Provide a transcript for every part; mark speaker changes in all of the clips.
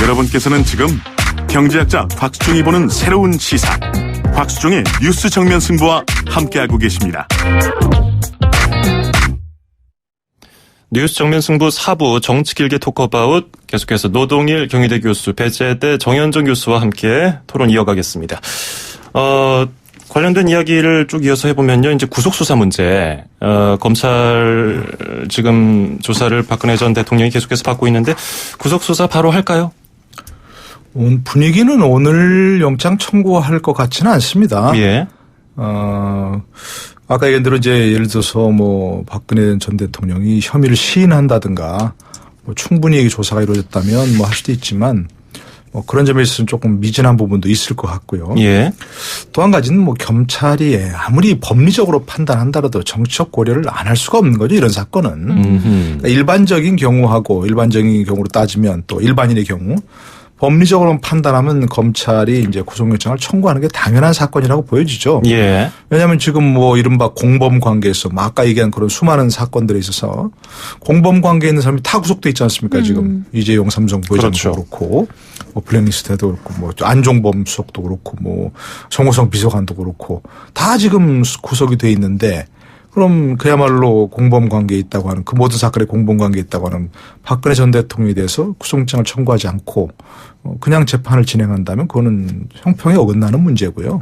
Speaker 1: 여러분께서는 지금 경제학자 곽수중이 보는 새로운 시사, 곽수중의 뉴스 정면 승부와 함께하고 계십니다.
Speaker 2: 뉴스 정면 승부 4부 정치 길게 토크어바웃, 계속해서 노동일 경희대 교수, 배재대 정현정 교수와 함께 토론 이어가겠습니다. 관련된 이야기를 쭉 이어서 해보면요. 이제 구속수사 문제, 검찰 지금 조사를 박근혜 전 대통령이 계속해서 받고 있는데 구속수사 바로 할까요?
Speaker 3: 분위기는 오늘 영장 청구할 것 같지는 않습니다.
Speaker 2: 예.
Speaker 3: 아까 얘기한 대로 이제 예를 들어서 뭐 박근혜 전 대통령이 혐의를 시인한다든가 뭐 충분히 조사가 이루어졌다면 뭐 할 수도 있지만 뭐 그런 점에 있어서는 조금 미진한 부분도 있을 것 같고요.
Speaker 2: 예.
Speaker 3: 또 한 가지는 뭐 경찰이 아무리 법리적으로 판단한다라도 정치적 고려를 안 할 수가 없는 거죠. 이런 사건은. 그러니까 일반적인 경우하고 일반적인 경우로 따지면 또 일반인의 경우 법리적으로 판단하면 검찰이 이제 구속영장을 청구하는 게 당연한 사건이라고 보여지죠.
Speaker 2: 예.
Speaker 3: 왜냐하면 지금 뭐 이른바 공범 관계에서 뭐 아까 얘기한 그런 수많은 사건들에 있어서 공범 관계에 있는 사람이 다 구속돼 있지 않습니까? 지금 이재용 삼성 부회장도
Speaker 2: 그렇죠.
Speaker 3: 그렇고 뭐 블랙리스트도 그렇고 뭐 안종범 수석도 그렇고 뭐 정호성 비서관도 그렇고 다 지금 구속이 돼 있는데 그럼 그야말로 공범 관계에 있다고 하는 그 모든 사건에 공범 관계에 있다고 하는 박근혜 전 대통령에 대해서 구속영장을 청구하지 않고 그냥 재판을 진행한다면 그거는 형평에 어긋나는 문제고요.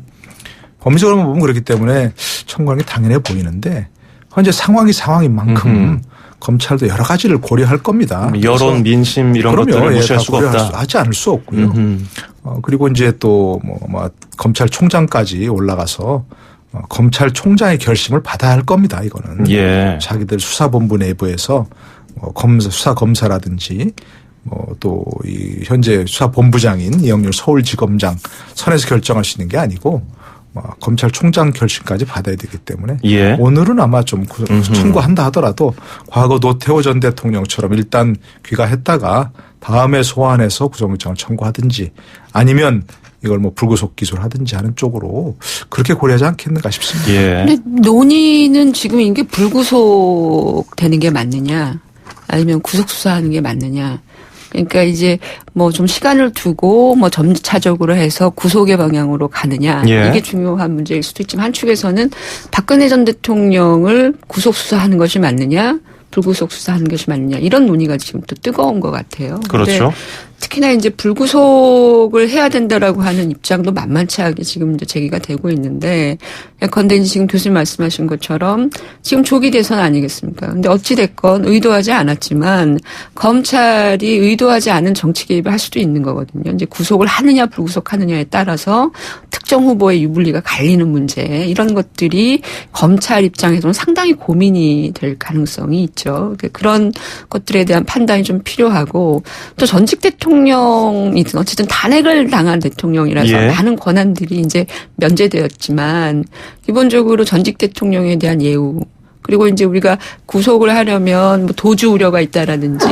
Speaker 3: 법리적으로 보면 그렇기 때문에 청구하는 게 당연해 보이는데 현재 상황이 상황인 만큼 검찰도 여러 가지를 고려할 겁니다.
Speaker 2: 여론, 민심 이런 것들을 무시할 수가 없다.
Speaker 3: 하지 않을 수 없고요. 그리고 이제 또 뭐 검찰총장까지 올라가서 검찰총장의 결심을 받아야 할 겁니다. 이거는
Speaker 2: 예.
Speaker 3: 자기들 수사본부 내부에서 수사검사라든지 뭐 또 이 현재 수사본부장인 이영렬 서울지검장 선에서 결정할 수 있는 게 아니고 검찰총장 결심까지 받아야 되기 때문에
Speaker 2: 예.
Speaker 3: 오늘은 아마 좀 청구한다 하더라도 과거 노태우 전 대통령처럼 일단 귀가했다가 다음에 소환해서 구속영장을 청구하든지 아니면 이걸 뭐 불구속 기소하든지 하는 쪽으로 그렇게 고려하지 않겠는가 싶습니다.
Speaker 2: 예.
Speaker 4: 근데 논의는 지금 이게 불구속 되는 게 맞느냐 아니면 구속 수사하는 게 맞느냐. 그러니까 이제 뭐 좀 시간을 두고 뭐 점차적으로 해서 구속의 방향으로 가느냐.
Speaker 2: 예.
Speaker 4: 이게 중요한 문제일 수도 있지만 한축에서는 박근혜 전 대통령을 구속 수사하는 것이 맞느냐 불구속 수사하는 것이 맞느냐 이런 논의가 지금 또 뜨거운 것 같아요.
Speaker 2: 그렇죠.
Speaker 4: 특히나 이제 불구속을 해야 된다라고 하는 입장도 만만치 않게 지금 이제 제기가 되고 있는데, 예컨대 지금 교수님 말씀하신 것처럼 지금 조기 대선 아니겠습니까? 근데 어찌됐건 의도하지 않았지만 검찰이 의도하지 않은 정치 개입을 할 수도 있는 거거든요. 이제 구속을 하느냐 불구속하느냐에 따라서 특정 후보의 유불리가 갈리는 문제, 이런 것들이 검찰 입장에서는 상당히 고민이 될 가능성이 있죠. 그런 것들에 대한 판단이 좀 필요하고, 또 전직 대통령이든 어쨌든 탄핵을 당한 대통령이라서
Speaker 2: 예.
Speaker 4: 많은 권한들이 이제 면제되었지만 기본적으로 전직 대통령에 대한 예우, 그리고 이제 우리가 구속을 하려면 뭐 도주 우려가 있다라든지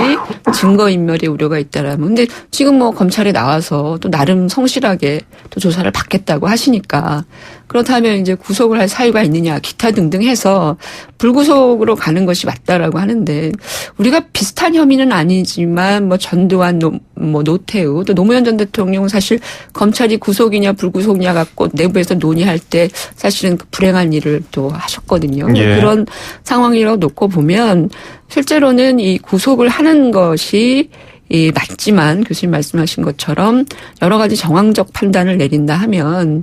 Speaker 4: 증거인멸의 우려가 있다라면, 근데 지금 뭐 검찰에 나와서 또 나름 성실하게 또 조사를 받겠다고 하시니까 그렇다면 이제 구속을 할 사유가 있느냐 기타 등등 해서 불구속으로 가는 것이 맞다라고 하는데, 우리가 비슷한 혐의는 아니지만 뭐 전두환, 뭐 노태우, 또 노무현 전 대통령 사실 검찰이 구속이냐 불구속이냐 갖고 내부에서 논의할 때 사실은 그 불행한 일을 또 하셨거든요.
Speaker 2: 예.
Speaker 4: 그런 상황이라고 놓고 보면 실제로는 이 구속을 하는 것이 맞지만 교수님 말씀하신 것처럼 여러 가지 정황적 판단을 내린다 하면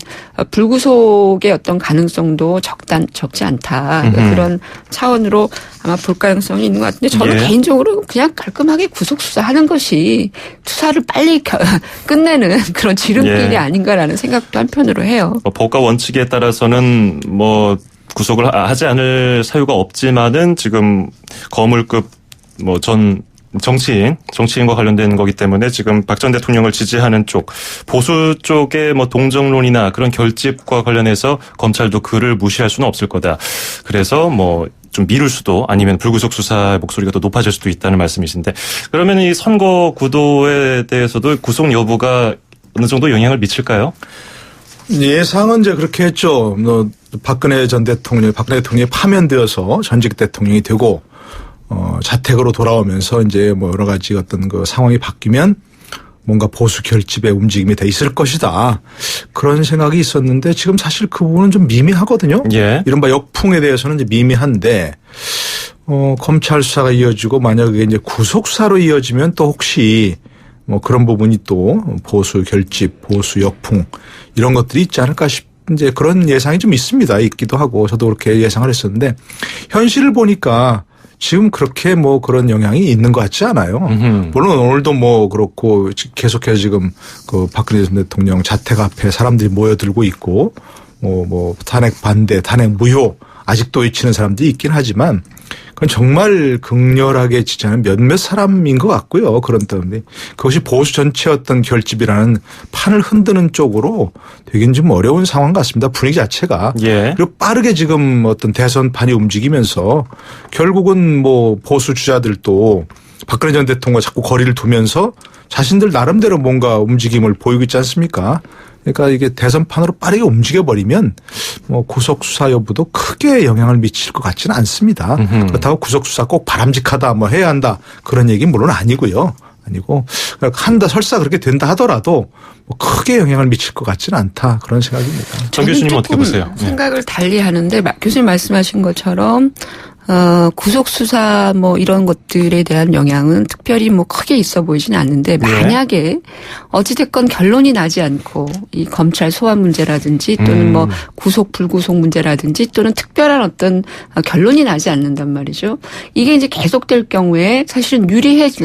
Speaker 4: 불구속의 어떤 가능성도 적지 않다. 그런 차원으로 아마 볼 가능성이 있는 것 같은데, 저는
Speaker 2: 예.
Speaker 4: 개인적으로 그냥 깔끔하게 구속 수사하는 것이 수사를 빨리 끝내는 그런 지름길이
Speaker 2: 예.
Speaker 4: 아닌가라는 생각도 한편으로 해요.
Speaker 2: 법과 원칙에 따라서는 뭐 구속을 하지 않을 사유가 없지만은 지금 거물급 뭐 전 정치인과 관련된 거기 때문에 지금 박 전 대통령을 지지하는 쪽, 보수 쪽의 뭐 동정론이나 그런 결집과 관련해서 검찰도 그를 무시할 수는 없을 거다. 그래서 뭐 좀 미룰 수도, 아니면 불구속 수사의 목소리가 더 높아질 수도 있다는 말씀이신데, 그러면 이 선거 구도에 대해서도 구속 여부가 어느 정도 영향을 미칠까요?
Speaker 3: 예상은 이제 그렇게 했죠. 박근혜 대통령이 파면되어서 전직 대통령이 되고 자택으로 돌아오면서 이제 뭐 여러 가지 어떤 그 상황이 바뀌면 뭔가 보수 결집의 움직임이 돼 있을 것이다. 그런 생각이 있었는데 지금 사실 그 부분은 좀 미미하거든요.
Speaker 2: 예.
Speaker 3: 이른바 역풍에 대해서는 이제 미미한데 검찰 수사가 이어지고 만약에 이제 구속 수사로 이어지면 또 혹시 뭐 그런 부분이 또 보수 결집, 보수 역풍 이런 것들이 있지 않을까 이제 그런 예상이 좀 있습니다. 있기도 하고 저도 그렇게 예상을 했었는데 현실을 보니까 지금 그렇게 뭐 그런 영향이 있는 것 같지 않아요. 물론 오늘도 뭐 그렇고 계속해서 지금 그 박근혜 전 대통령 자택 앞에 사람들이 모여들고 있고 뭐 탄핵 반대, 탄핵 무효 아직도 외치는 사람들이 있긴 하지만 그건 정말 극렬하게 지지하는 몇몇 사람인 것 같고요. 그런 때문에 그것이 보수 전체의 어떤 결집이라는 판을 흔드는 쪽으로 되긴 좀 어려운 상황 같습니다. 분위기 자체가.
Speaker 2: 예.
Speaker 3: 그리고 빠르게 지금 어떤 대선판이 움직이면서 결국은 뭐 보수 주자들도 박근혜 전 대통령과 자꾸 거리를 두면서 자신들 나름대로 뭔가 움직임을 보이고 있지 않습니까? 그러니까 이게 대선판으로 빠르게 움직여버리면 뭐 구속수사 여부도 크게 영향을 미칠 것 같지는 않습니다. 그렇다고 구속수사 꼭 바람직하다 뭐 해야 한다 그런 얘기는 물론 아니고요. 아니고 한다 설사 그렇게 된다 하더라도 뭐 크게 영향을 미칠 것 같지는 않다 그런 생각입니다.
Speaker 2: 정 교수님 어떻게 보세요?
Speaker 4: 생각을 달리 하는데 교수님 말씀하신 것처럼 구속수사 뭐 이런 것들에 대한 영향은 특별히 뭐 크게 있어 보이지는 않는데 만약에 어찌됐건 결론이 나지 않고 이 검찰 소환 문제라든지 또는 뭐 구속 불구속 문제라든지 또는 특별한 어떤 결론이 나지 않는단 말이죠. 이게 이제 계속될 경우에 사실은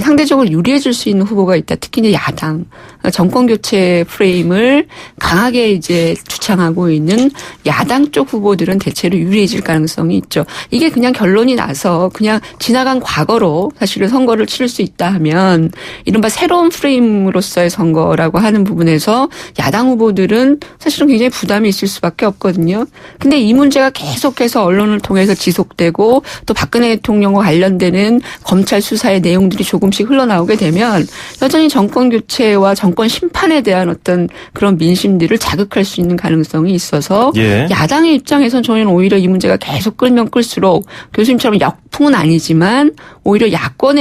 Speaker 4: 상대적으로 유리해질 수 있는 후보가 있다. 특히 이제 야당 정권 교체 프레임을 강하게 이제 주창하고 있는 야당 쪽 후보들은 대체로 유리해질 가능성이 있죠. 이게 그냥 결론이 나서 그냥 지나간 과거로 사실은 선거를 치를 수 있다 하면 이른바 새로운 프레임으로서의 선거라고 하는 부분에서 야당 후보들은 사실은 굉장히 부담이 있을 수밖에 없거든요. 근데 이 문제가 계속해서 언론을 통해서 지속되고 또 박근혜 대통령과 관련되는 검찰 수사의 내용들이 조금씩 흘러나오게 되면 여전히 정권 교체와 정권 심판에 대한 어떤 그런 민심들을 자극할 수 있는 가능성이 있어서 야당의 입장에선 저는 오히려 이 문제가 계속 끌면 끌수록 교수님처럼 역풍은 아니지만 오히려 야권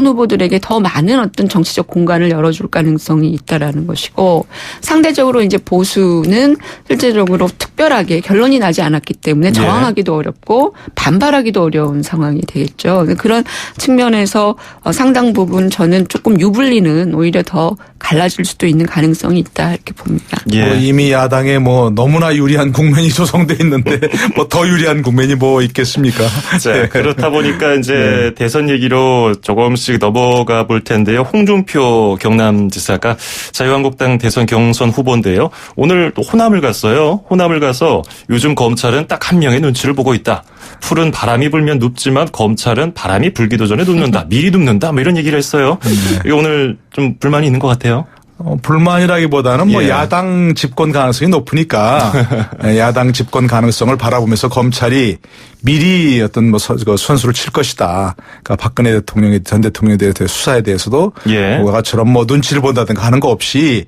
Speaker 4: 후보들에게 더 많은 어떤 정치적 공간을 열어줄 가능성이 있다라는 것이고 상대적으로 이제 보수는 실제적으로 특별하게 결론이 나지 않았기 때문에 저항하기도 어렵고 반발하기도 어려운 상황이 되겠죠. 그런 측면에서 상당 부분 저는 조금 유불리는 오히려 더 갈라질 수도 있는 가능성이 있다 이렇게 봅니다.
Speaker 3: 뭐 이미 야당에 뭐 너무나 유리한 국면이 조성돼 있는데 뭐 더 유리한 국면이 뭐 있겠습니까?
Speaker 2: 자, 그렇다 보니까 이제 대선 얘기로 조금씩 넘어가 볼 텐데요. 홍준표 경남지사가 자유한국당 대선 경선 후보인데요. 오늘 또 호남을 갔어요. 호남을 가서 요즘 검찰은 딱 한 명의 눈치를 보고 있다. 풀은 바람이 불면 눕지만 검찰은 바람이 불기도 전에 눕는다. 미리 눕는다. 뭐 이런 얘기를 했어요. 이게 오늘 좀 불만이 있는 것 같아요.
Speaker 3: 불만이라기보다는 뭐 야당 집권 가능성이 높으니까 야당 집권 가능성을 바라보면서 검찰이 미리 어떤 뭐 선수를 칠 것이다. 그러니까 박근혜 전 대통령에 대해서 수사에 대해서도 뭐가처럼 뭐 눈치를 본다든가 하는 거 없이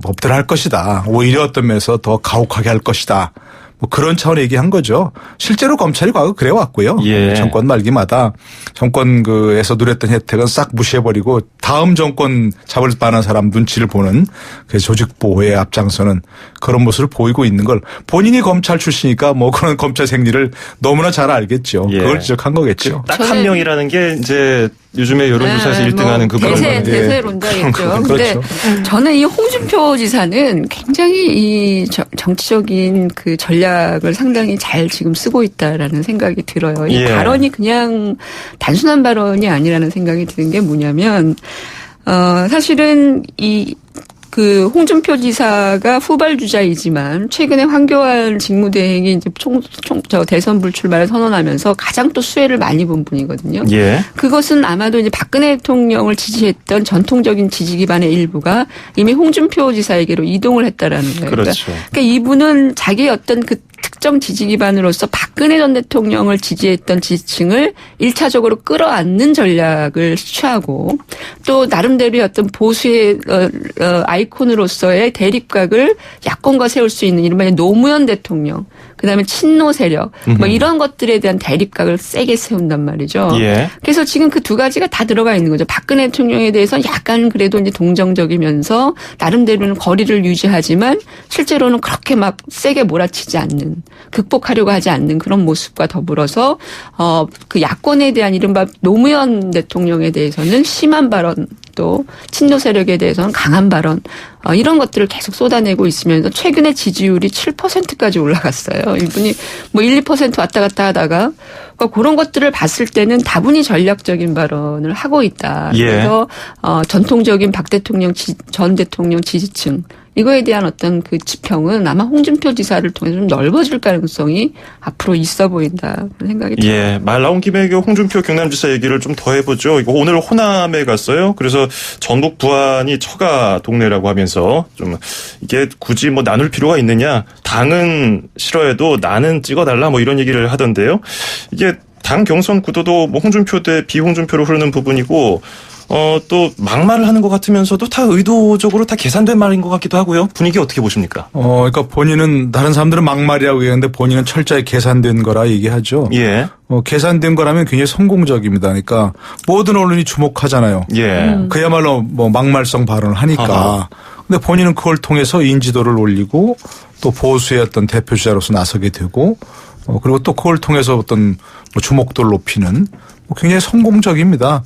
Speaker 3: 법대로 할 것이다. 오히려 어떤 면에서 더 가혹하게 할 것이다. 뭐 그런 차원의 얘기한 거죠. 실제로 검찰이 과거 그래 왔고요. 정권 말기마다 정권에서 누렸던 혜택은 싹 무시해버리고 다음 정권 잡을 만한 사람 눈치를 보는 그 조직 보호에 앞장서는 그런 모습을 보이고 있는 걸 본인이 검찰 출신이니까 뭐 그런 검찰 생리를 너무나 잘 알겠죠. 그걸 지적한 거겠죠.
Speaker 2: 딱 한 명이라는 게 이제 요즘에 여론조사에서 1등하는 그
Speaker 4: 대세론자겠죠. 그런데 저는 이 홍준표 지사는 굉장히 이 정치적인 그 전략을 상당히 잘 지금 쓰고 있다라는 생각이 들어요. 이 발언이 그냥 단순한 발언이 아니라는 생각이 드는 게 뭐냐면 사실은 그 홍준표 지사가 후발 주자이지만 최근에 황교안 직무대행이 이제 대선 불출마를 선언하면서 가장 또 수혜를 많이 본 분이거든요. 그것은 아마도 이제 박근혜 대통령을 지지했던 전통적인 지지 기반의 일부가 이미 홍준표 지사에게로 이동을 했다라는 거예요. 그러니까 이분은 자기의 어떤 그 특정 지지 기반으로서 박근혜 전 대통령을 지지했던 지지층을 1차적으로 끌어안는 전략을 취하고 또 나름대로의 어떤 보수의 아이콘으로서의 대립각을 야권과 세울 수 있는 이른바 노무현 대통령 그다음에 친노 세력 뭐 이런 것들에 대한 대립각을 세게 세운단 말이죠.
Speaker 2: 예.
Speaker 4: 그래서 지금 그 두 가지가 다 들어가 있는 거죠. 박근혜 대통령에 대해서는 약간 그래도 이제 동정적이면서 나름대로는 거리를 유지하지만 실제로는 그렇게 막 세게 몰아치지 않는 극복하려고 하지 않는 그런 모습과 더불어서 그 야권에 대한 이른바 노무현 대통령에 대해서는 심한 발언 또 친노 세력에 대해서는 강한 발언 이런 것들을 계속 쏟아내고 있으면서 최근에 지지율이 7%까지 올라갔어요. 이분이 뭐 1, 2% 왔다 갔다 하다가 그러니까 그런 것들을 봤을 때는 다분히 전략적인 발언을 하고 있다.
Speaker 2: 예.
Speaker 4: 그래서 전통적인 박 대통령 전 대통령 지지층 이거에 대한 어떤 그 지평은 아마 홍준표 지사를 통해서 좀 넓어질 가능성이 앞으로 있어 보인다 그런 생각이 들어요.
Speaker 2: 예, 말 나온 김에 홍준표 경남지사 얘기를 좀 더 해보죠. 이거 오늘 호남에 갔어요. 그래서 전북 부안이 처가 동네라고 하면서 좀 이게 굳이 뭐 나눌 필요가 있느냐. 당은 싫어해도 나는 찍어달라 뭐 이런 얘기를 하던데요. 이게 당 경선 구도도 뭐 홍준표 대 비홍준표로 흐르는 부분이고 또 막말을 하는 것 같으면서도 다 의도적으로 다 계산된 말인 것 같기도 하고요. 분위기 어떻게 보십니까?
Speaker 3: 그러니까 본인은 다른 사람들은 막말이라고 얘기하는데 본인은 철저히 계산된 거라 얘기하죠.
Speaker 2: 예.
Speaker 3: 계산된 거라면 굉장히 성공적입니다. 그러니까 모든 언론이 주목하잖아요.
Speaker 2: 예.
Speaker 3: 그야말로 뭐 막말성 발언을 하니까.
Speaker 2: 아하.
Speaker 3: 근데 본인은 그걸 통해서 인지도를 올리고 또 보수의 어떤 대표 주자로서 나서게 되고 그리고 또 그걸 통해서 어떤 뭐 주목도를 높이는 굉장히 성공적입니다.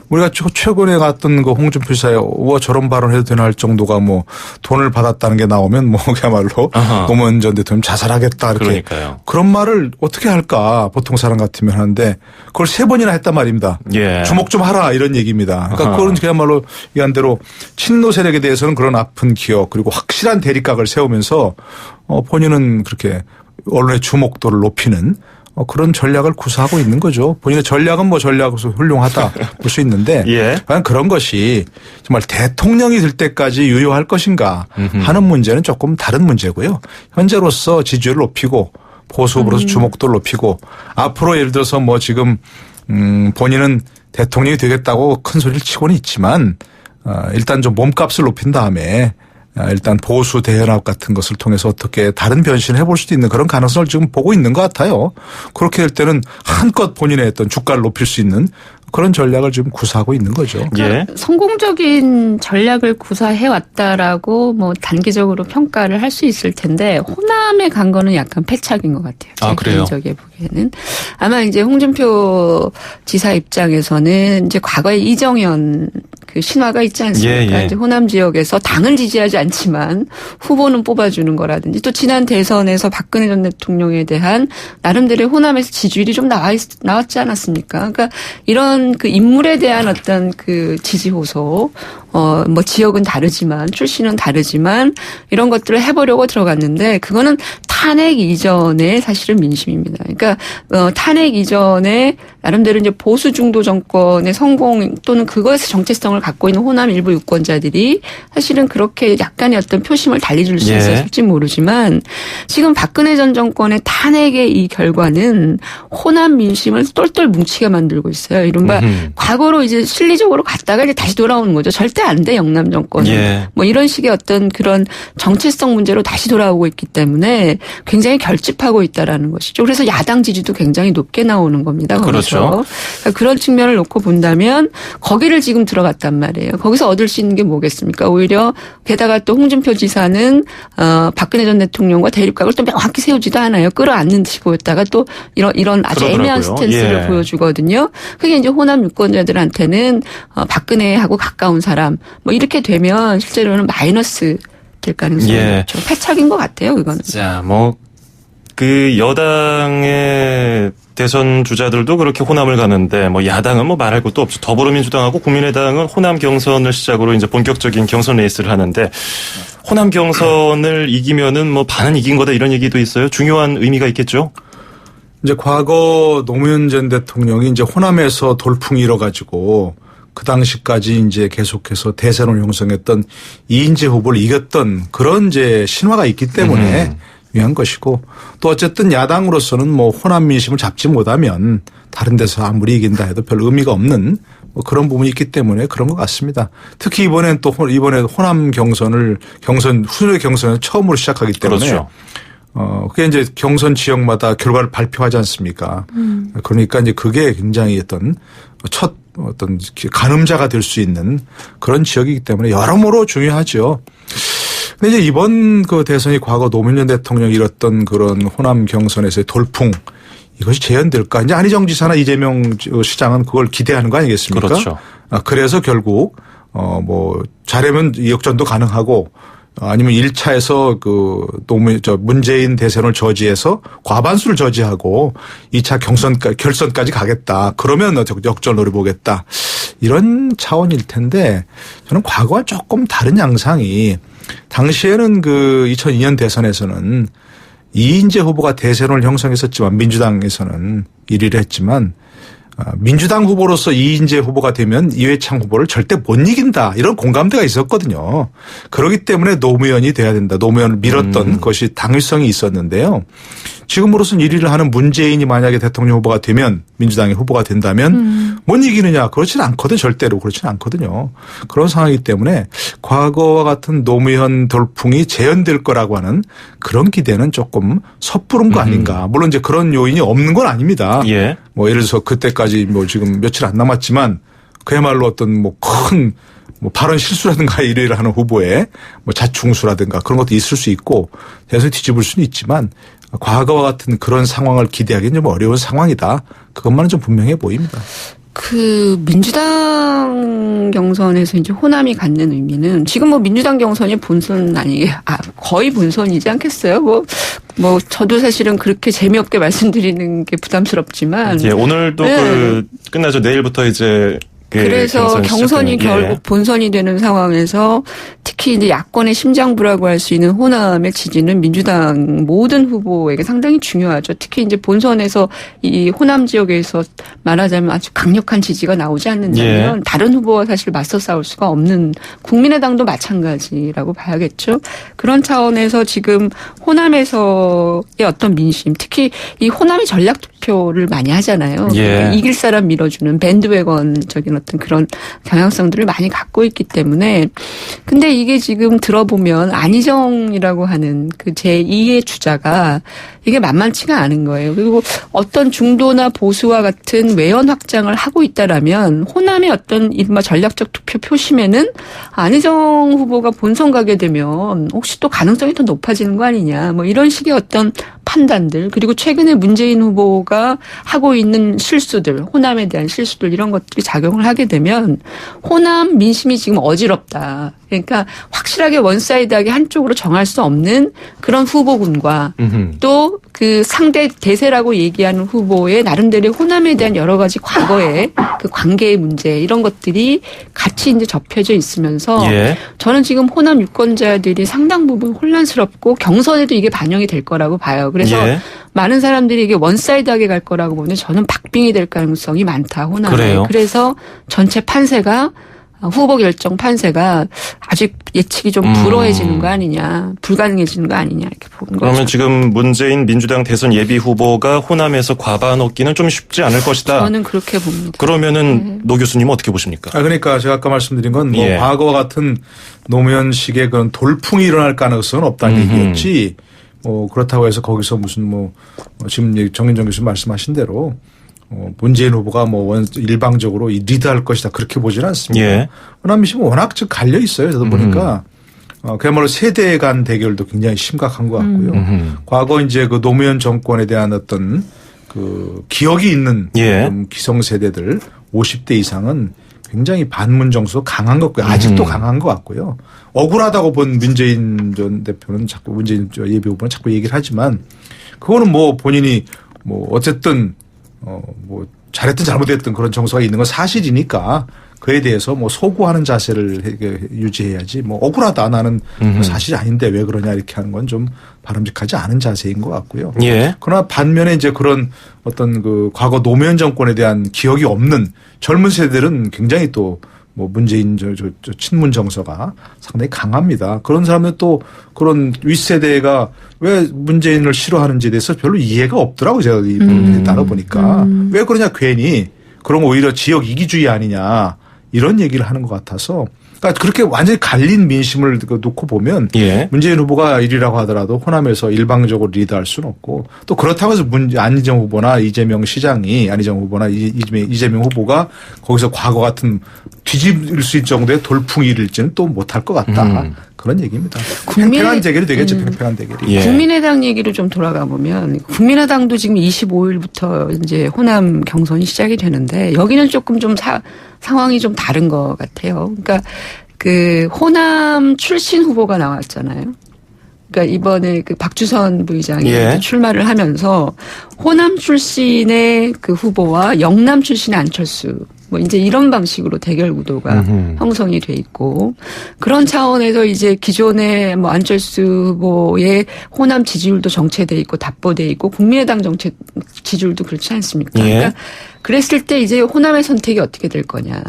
Speaker 3: 우리가 최근에 갔던 그 홍준표 지사의 저런 발언해도 되나 할 정도가 뭐 돈을 받았다는 게 나오면 뭐 그야말로 노무현 전 대통령 자살하겠다 이렇게
Speaker 2: 그러니까요.
Speaker 3: 그런 말을 어떻게 할까 보통 사람 같으면 하는데 그걸 3번이나 했단 말입니다.
Speaker 2: 예.
Speaker 3: 주목 좀 하라 이런 얘기입니다. 그러니까 그건 그야말로 얘기한 대로 친노 세력에 대해서는 그런 아픈 기억 그리고 확실한 대립각을 세우면서 본인은 그렇게 언론의 주목도를 높이는 그런 전략을 구사하고 있는 거죠. 본인의 전략은 뭐 전략으로서 훌륭하다 볼 수 있는데
Speaker 2: 예.
Speaker 3: 과연 그런 것이 정말 대통령이 될 때까지 유효할 것인가 하는 문제는 조금 다른 문제고요. 현재로서 지지율을 높이고 보수 후보로서 주목도를 높이고 앞으로 예를 들어서 뭐 지금 본인은 대통령이 되겠다고 큰 소리를 치고는 있지만 일단 좀 몸값을 높인 다음에 일단 보수 대연합 같은 것을 통해서 어떻게 다른 변신을 해볼 수도 있는 그런 가능성을 지금 보고 있는 것 같아요. 그렇게 될 때는 한껏 본인의 어떤 주가를 높일 수 있는 그런 전략을 지금 구사하고 있는 거죠.
Speaker 2: 예.
Speaker 4: 성공적인 전략을 구사해 왔다라고 뭐 단기적으로 평가를 할 수 있을 텐데 호남에 간 거는 약간 패착인 것 같아요.
Speaker 2: 아, 그래요?
Speaker 4: 개인적에 보기에는 아마 이제 홍준표 지사 입장에서는 이제 과거에 이정현 그 신화가 있지 않습니까?
Speaker 2: 예, 예.
Speaker 4: 이제 호남 지역에서 당을 지지하지 않지만 후보는 뽑아주는 거라든지 또 지난 대선에서 박근혜 전 대통령에 대한 나름대로의 호남에서 지지율이 좀 나왔지 않았습니까? 그러니까 이런 그 인물에 대한 어떤 그 지지 호소, 뭐 지역은 다르지만 출신은 다르지만 이런 것들을 해보려고 들어갔는데 그거는 탄핵 이전의 사실은 민심입니다. 그러니까 탄핵 이전에 나름대로 이제 보수 중도 정권의 성공 또는 그것의 정체성을 갖고 있는 호남 일부 유권자들이 사실은 그렇게 약간의 어떤 표심을 달리줄 수 있었을지 모르지만 지금 박근혜 전 정권의 탄핵의 이 결과는 호남 민심을 똘똘 뭉치게 만들고 있어요. 이른바 과거로 이제 실리적으로 갔다가 이제 다시 돌아오는 거죠. 절대 안 돼, 영남 정권은.
Speaker 2: 예.
Speaker 4: 뭐 이런 식의 어떤 그런 정체성 문제로 다시 돌아오고 있기 때문에 굉장히 결집하고 있다라는 것이죠. 그래서 야당 지지도 굉장히 높게 나오는 겁니다.
Speaker 2: 그렇죠.
Speaker 4: 그러니까 그런 측면을 놓고 본다면 거기를 지금 들어갔단 말이에요. 거기서 얻을 수 있는 게 뭐겠습니까? 오히려 게다가 또 홍준표 지사는 박근혜 전 대통령과 대립각을 또 명확히 세우지도 않아요. 끌어안는 듯이 보였다가 또 이런 아주
Speaker 2: 그러더라고요.
Speaker 4: 애매한 스탠스를
Speaker 2: 예.
Speaker 4: 보여주거든요. 그게 이제 호남 유권자들한테는 박근혜하고 가까운 사람 뭐 이렇게 되면 실제로는 마이너스 될 가능성이
Speaker 2: 예.
Speaker 4: 있죠. 패착인 것 같아요, 이거는.
Speaker 2: 자, 뭐 그 여당의 대선 주자들도 그렇게 호남을 가는데 뭐 야당은 뭐 말할 것도 없죠. 더불어민주당하고 국민의당은 호남 경선을 시작으로 이제 본격적인 경선 레이스를 하는데 호남 경선을 이기면은 뭐 반은 이긴 거다 이런 얘기도 있어요. 중요한 의미가 있겠죠.
Speaker 3: 이제 과거 노무현 전 대통령이 이제 호남에서 돌풍이 일어가지고 그 당시까지 이제 계속해서 대선을 형성했던 이인재 후보를 이겼던 그런 이제 신화가 있기 때문에 위한 것이고 또 어쨌든 야당으로서는 뭐 호남 민심을 잡지 못하면 다른 데서 아무리 이긴다 해도 별 의미가 없는 뭐 그런 부분이 있기 때문에 그런 것 같습니다. 특히 이번에 호남 후순위 경선을 처음으로 시작하기 때문에
Speaker 2: 그렇죠.
Speaker 3: 그게 이제 경선 지역마다 결과를 발표하지 않습니까? 그러니까 이제 그게 굉장히 첫 가늠자가 될 수 있는 그런 지역이기 때문에 여러모로 중요하죠. 근데 이제 이번 그 대선이 과거 노무현 전 대통령이 이뤘던 그런 호남 경선에서의 돌풍 이것이 재현될까? 이제 안희정 지사나 이재명 시장은 그걸 기대하는 거 아니겠습니까?
Speaker 2: 그렇죠.
Speaker 3: 그래서 결국 잘하면 역전도 가능하고 아니면 1차에서 문재인 대선을 저지해서 과반수를 저지하고 2차 결선까지 가겠다. 그러면 역전을 노려보겠다. 이런 차원일 텐데 저는 과거와 조금 다른 양상이 당시에는 2002년 대선에서는 이인재 후보가 대세론을 형성했었지만 민주당에서는 1위를 했지만 민주당 후보로서 이인재 후보가 되면 이회창 후보를 절대 못 이긴다. 이런 공감대가 있었거든요. 그렇기 때문에 노무현이 돼야 된다. 노무현을 밀었던 것이 당위성이 있었는데요. 지금으로서는 1위를 하는 문재인이 만약에 대통령 후보가 되면 민주당의 후보가 된다면 못 이기느냐. 그렇지는 않거든요. 절대로 그렇지는 않거든요. 그런 상황이기 때문에 과거와 같은 노무현 돌풍이 재현될 거라고 하는 그런 기대는 조금 섣부른 거 아닌가. 물론 이제 그런 요인이 없는 건 아닙니다.
Speaker 2: 예.
Speaker 3: 예를 들어서 그때까지 지금 며칠 안 남았지만 그야말로 어떤 큰 발언 실수라든가 이래를 하는 후보의 자충수라든가 그런 것도 있을 수 있고 대선에 뒤집을 수는 있지만 과거와 같은 그런 상황을 기대하기는 좀 어려운 상황이다. 그것만은 좀 분명해 보입니다.
Speaker 4: 민주당 경선에서 이제 호남이 갖는 의미는 지금 민주당 경선이 본선 거의 본선이지 않겠어요? 저도 사실은 그렇게 재미없게 말씀드리는 게 부담스럽지만.
Speaker 2: 예, 오늘도
Speaker 4: 네.
Speaker 2: 끝나죠. 내일부터 이제.
Speaker 4: 그래서 경선이 결국 본선이 되는 상황에서 특히 이제 야권의 심장부라고 할 수 있는 호남의 지지는 민주당 모든 후보에게 상당히 중요하죠. 특히 이제 본선에서 이 호남 지역에서 말하자면 아주 강력한 지지가 나오지 않는다면 다른 후보와 사실 맞서 싸울 수가 없는 국민의당도 마찬가지라고 봐야겠죠. 그런 차원에서 지금 호남에서의 어떤 민심, 특히 이 호남이 전략 투표를 많이 하잖아요. 그러니까 이길 사람 밀어주는 밴드웨건적인 어떤 그런 경향성들을 많이 갖고 있기 때문에 근데 이게 지금 들어보면 안희정이라고 하는 제2의 주자가 이게 만만치가 않은 거예요. 그리고 어떤 중도나 보수와 같은 외연 확장을 하고 있다라면 호남의 어떤 이른바 전략적 투표 표심에는 안희정 후보가 본선 가게 되면 혹시 또 가능성이 더 높아지는 거 아니냐 이런 식의 어떤 판단들 그리고 최근에 문재인 후보가 하고 있는 실수들 호남에 대한 실수들 이런 것들이 작용을 하게 되면 호남 민심이 지금 어지럽다. 그러니까 확실하게 원사이드하게 한쪽으로 정할 수 없는 그런 후보군과 또 상대 대세라고 얘기하는 후보의 나름대로의 호남에 대한 여러 가지 과거의 관계의 문제 이런 것들이 같이 이제 접혀져 있으면서 저는 지금 호남 유권자들이 상당 부분 혼란스럽고 경선에도 이게 반영이 될 거라고 봐요. 그래서 많은 사람들이 이게 원사이드하게 갈 거라고 보는데 저는 박빙이 될 가능성이 많다. 호남에. 그래요? 그래서 전체 판세가 후보 결정 판세가 아직 예측이 좀 불허해지는 거 아니냐, 불가능해지는 거 아니냐 이렇게 보는 거죠.
Speaker 2: 그러면 지금 문재인 민주당 대선 예비 후보가 호남에서 과반 얻기는 좀 쉽지 않을 것이다.
Speaker 4: 저는 그렇게 봅니다.
Speaker 2: 그러면은 노 교수님은 어떻게 보십니까?
Speaker 3: 그러니까 제가 아까 말씀드린 건 과거와 같은 노무현식의 그런 돌풍이 일어날 가능성은 없다는 얘기였지. 그렇다고 해서 거기서 무슨 지금 정인정 교수님 말씀하신 대로 문재인 후보가 일방적으로 리드할 것이다 그렇게 보지는 않습니다. 호남 민심은 워낙 갈려 있어요. 저도 보니까 그야말로 세대 간 대결도 굉장히 심각한 것 같고요. 과거 이제 노무현 정권에 대한 어떤 기억이 있는 기성 세대들 50대 이상은 굉장히 반문 정서가 강한 것 같고요. 아직도 강한 것 같고요. 억울하다고 본 문재인 전 대표는 자꾸 문재인 예비 후보는 자꾸 얘기를 하지만 그거는 본인이 어쨌든 잘했든 잘못했든 그런 정서가 있는 건 사실이니까 그에 대해서 소구하는 자세를 유지해야지 억울하다 나는 사실이 아닌데 왜 그러냐 이렇게 하는 건 좀 바람직하지 않은 자세인 것 같고요. 그러나 반면에 이제 그런 어떤 과거 노무현 정권에 대한 기억이 없는 젊은 세대들은 굉장히 또 뭐 문재인 저 친문 정서가 상당히 강합니다. 그런 사람은 또 그런 윗세대가 왜 문재인을 싫어하는지에 대해서 별로 이해가 없더라고요. 제가 이 부분에 따라보니까. 왜 그러냐 괜히 그런 거 오히려 지역 이기주의 아니냐 이런 얘기를 하는 것 같아서 그러니까 그렇게 완전히 갈린 민심을 놓고 보면
Speaker 2: 예.
Speaker 3: 문재인 후보가 1위라고 하더라도 호남에서 일방적으로 리드할 수는 없고 또 그렇다고 해서 안희정 후보나 이재명 시장이 안희정 후보나 이재명 후보가 거기서 과거 같은 뒤집을 수 있을 정도의 돌풍일지는 또 못할 것 같다. 그런 얘기입니다. 팽팽한 대결이 되겠죠. 팽팽한 대결이.
Speaker 2: 예.
Speaker 4: 국민의당 얘기로 좀 돌아가 보면 국민의당도 지금 25일부터 이제 호남 경선이 시작이 되는데 여기는 조금 좀 상황이 좀 다른 것 같아요. 그러니까 그 호남 출신 후보가 나왔잖아요. 그러니까 이번에 그 박주선 부의장이
Speaker 2: 예.
Speaker 4: 출마를 하면서 호남 출신의 그 후보와 영남 출신의 안철수 뭐 이제 이런 방식으로 대결 구도가 형성이 돼 있고 그런 차원에서 이제 기존의 뭐 안철수 후보의 호남 지지율도 정체돼 있고 답보돼 있고 국민의당 정체 지지율도 그렇지 않습니까?
Speaker 2: 예.
Speaker 4: 그러니까 그랬을 때 이제 호남의 선택이 어떻게 될 거냐.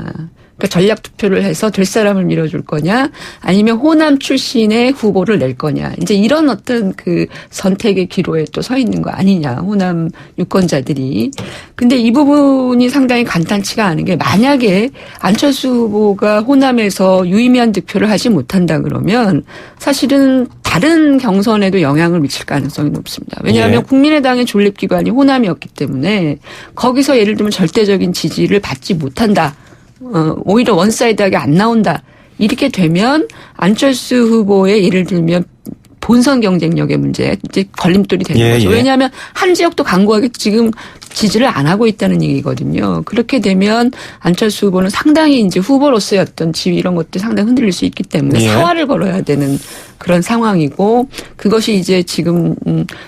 Speaker 4: 그러니까 전략 투표를 해서 될 사람을 밀어줄 거냐, 아니면 호남 출신의 후보를 낼 거냐. 이제 이런 어떤 그 선택의 기로에 또 서 있는 거 아니냐, 호남 유권자들이. 근데 이 부분이 상당히 간단치가 않은 게 만약에 안철수 후보가 호남에서 유의미한 득표를 하지 못한다 그러면 사실은 다른 경선에도 영향을 미칠 가능성이 높습니다. 왜냐하면
Speaker 2: 예.
Speaker 4: 국민의당의 존립기관이 호남이었기 때문에 거기서 예를 들면 절대적인 지지를 받지 못한다. 오히려 원사이드하게 안 나온다. 이렇게 되면 안철수 후보의 예를 들면 본선 경쟁력의 문제 이제 걸림돌이 되는
Speaker 2: 예,
Speaker 4: 거죠.
Speaker 2: 예.
Speaker 4: 왜냐하면 한 지역도 강고하게 지금 지지를 안 하고 있다는 얘기거든요. 그렇게 되면 안철수 후보는 상당히 이제 후보로서의 어떤 지위 이런 것들이 상당히 흔들릴 수 있기 때문에
Speaker 2: 예.
Speaker 4: 사활을 걸어야 되는 그런 상황이고 그것이 이제 지금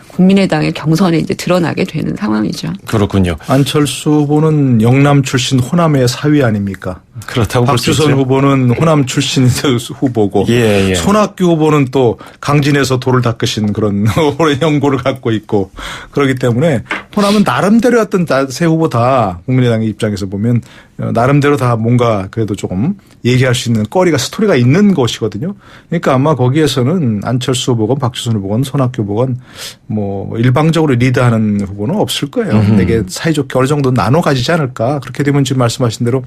Speaker 4: 국민의당의 경선에 이제 드러나게 되는 상황이죠.
Speaker 2: 그렇군요.
Speaker 3: 안철수 후보는 영남 출신 호남의 사위 아닙니까?
Speaker 2: 그렇다고 볼 수 있죠.
Speaker 3: 박주선 후보는 호남 출신 후보고
Speaker 2: 예, 예.
Speaker 3: 손학규 후보는 또 강진에서 돌을 닦으신 그런 오랜 연고를 갖고 있고 그렇기 때문에 호남은 나름대로 어떤 세 후보 다 국민의당 입장에서 보면 나름대로 다 뭔가 그래도 조금 얘기할 수 있는 거리가 스토리가 있는 것이거든요. 그러니까 아마 거기에서는 안철수 후보건 박주선 후보건 손학규 후보건 뭐 일방적으로 리드하는 후보는 없을 거예요. 되게 사이좋게 어느 정도 나눠 가지지 않을까. 그렇게 되면 지금 말씀하신 대로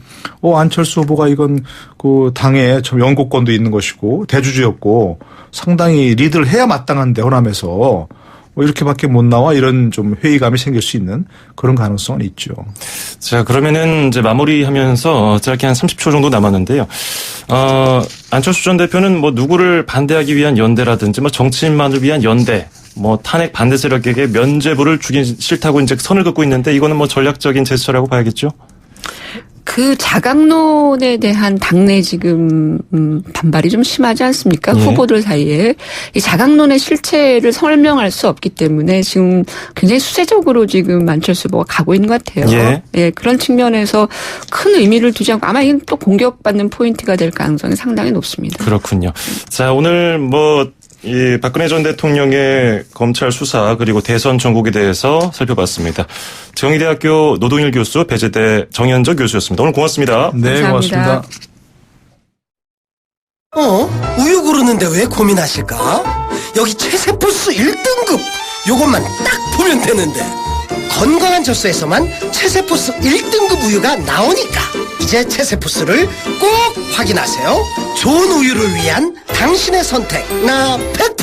Speaker 3: 안철수 후보가 이건 그 당에 좀 연고권도 있는 것이고 대주주였고 상당히 리드를 해야 마땅한데 호남에서 이렇게밖에 못 나와 이런 좀 회의감이 생길 수 있는 그런 가능성은 있죠.
Speaker 2: 자, 그러면은 이제 마무리하면서 짧게 한 30초 정도 남았는데요. 안철수 전 대표는 뭐 누구를 반대하기 위한 연대라든지 뭐 정치인만을 위한 연대, 뭐 탄핵 반대 세력에게 면죄부를 주긴 싫다고 이제 선을 긋고 있는데 이거는 뭐 전략적인 제스처라고 봐야겠죠?
Speaker 4: 그 자강론에 대한 당내 지금 반발이 좀 심하지 않습니까?
Speaker 2: 예.
Speaker 4: 후보들 사이에. 이 자강론의 실체를 설명할 수 없기 때문에 지금 굉장히 수세적으로 지금 안철수 후보가 가고 있는 것 같아요.
Speaker 2: 예.
Speaker 4: 예, 그런 측면에서 큰 의미를 두지 않고 아마 이건 또 공격받는 포인트가 될 가능성이 상당히 높습니다.
Speaker 2: 그렇군요. 자, 오늘 이 박근혜 전 대통령의 검찰 수사 그리고 대선 전국에 대해서 살펴봤습니다. 정의대학교 노동일 교수, 배재대 정현저 교수였습니다. 오늘 고맙습니다.
Speaker 3: 네,
Speaker 4: 감사합니다.
Speaker 3: 고맙습니다.
Speaker 5: 우유 고르는데 왜 고민하실까? 여기 체세포스 1등급 요것만 딱 보면 되는데 건강한 젖소에서만 체세포스 1등급 우유가 나오니까 이제 체세포스를 꼭 확인하세요. 좋은 우유를 위한 당신의 선택 나 100%.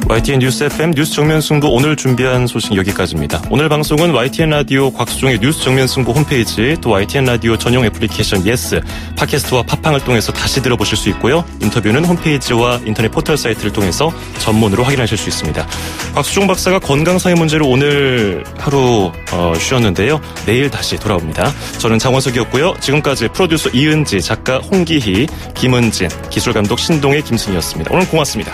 Speaker 2: YTN 뉴스 FM 뉴스 정면 승부 오늘 준비한 소식 여기까지입니다. 오늘 방송은 YTN 라디오 곽수종의 뉴스 정면 승부 홈페이지 또 YTN 라디오 전용 애플리케이션 예스 팟캐스트와 팟빵을 통해서 다시 들어보실 수 있고요. 인터뷰는 홈페이지와 인터넷 포털 사이트를 통해서 전문으로 확인하실 수 있습니다. 곽수종 박사가 건강상의 문제로 오늘 하루 쉬었는데요. 내일 다시 돌아옵니다. 저는 장원석이었고요. 지금까지 프로듀서 이은지, 작가 홍기희, 김은진, 기술감독 신동의 김승희였습니다. 오늘 고맙습니다.